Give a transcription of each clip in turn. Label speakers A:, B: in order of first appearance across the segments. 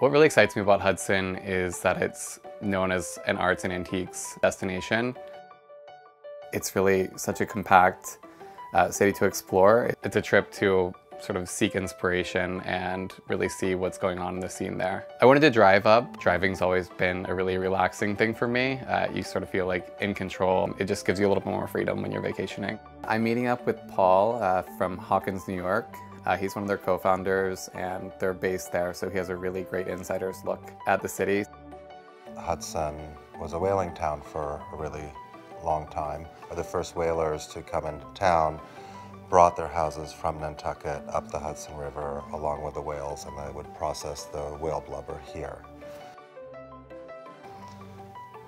A: What really excites me about Hudson is that it's known as an arts and antiques destination. It's really such a compact city to explore. It's a trip to sort of seek inspiration and really see what's going on in the scene there. I wanted to drive up. Driving's always been a really relaxing thing for me. You sort of feel like in control. It just gives you a little bit more freedom when you're vacationing. I'm meeting up with Paul from Hawkins, New York. He's one of their co-founders and they're based there, so he has a really great insider's look at the city.
B: Hudson was a whaling town for a really long time. The first whalers to come into town brought their houses from Nantucket up the Hudson River along with the whales, and they would process the whale blubber here.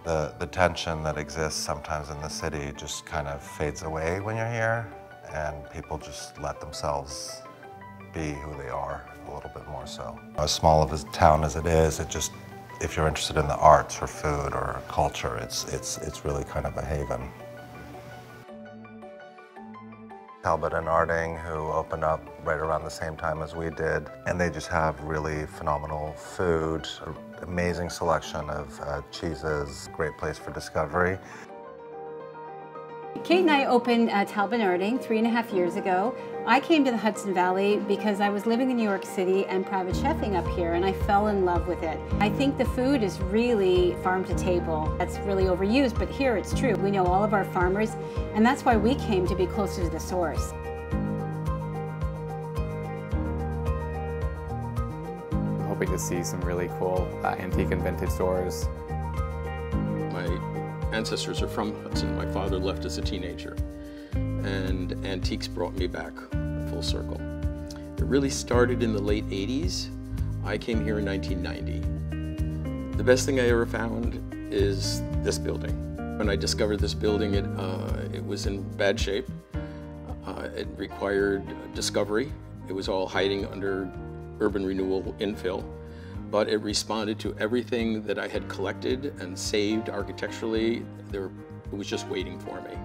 B: The tension that exists sometimes in the city just kind of fades away when you're here, and people just let themselves be who they are a little bit more so. As small of a town as it is, if you're interested in the arts or food or culture, it's really kind of a haven. Talbot and Arding, who opened up right around the same time as we did, and they just have really phenomenal food, amazing selection of cheeses, great place for discovery.
C: Kate and I opened Talbot and Arding 3.5 years ago. I came to the Hudson Valley because I was living in New York City and private chefing up here, and I fell in love with it. I think the food is really farm to table. That's really overused, but here it's true. We know all of our farmers, and that's why we came to be closer to the source.
A: I'm hoping to see some really cool antique and vintage stores.
D: My ancestors are from Hudson. My father left as a teenager, and antiques brought me back full circle. It really started in the late 80s. I came here in 1990. The best thing I ever found is this building. When I discovered this building, it was in bad shape. It required discovery. It was all hiding under urban renewal infill. But it responded to everything that I had collected and saved architecturally. It was just waiting for me.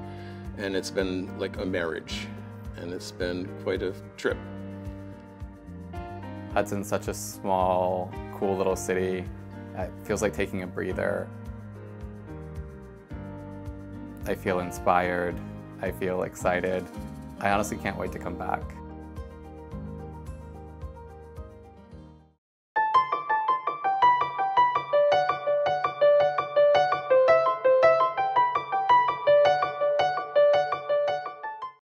D: And it's been like a marriage, and it's been quite a trip.
A: Hudson's such a small, cool little city. It feels like taking a breather. I feel inspired. I feel excited. I honestly can't wait to come back.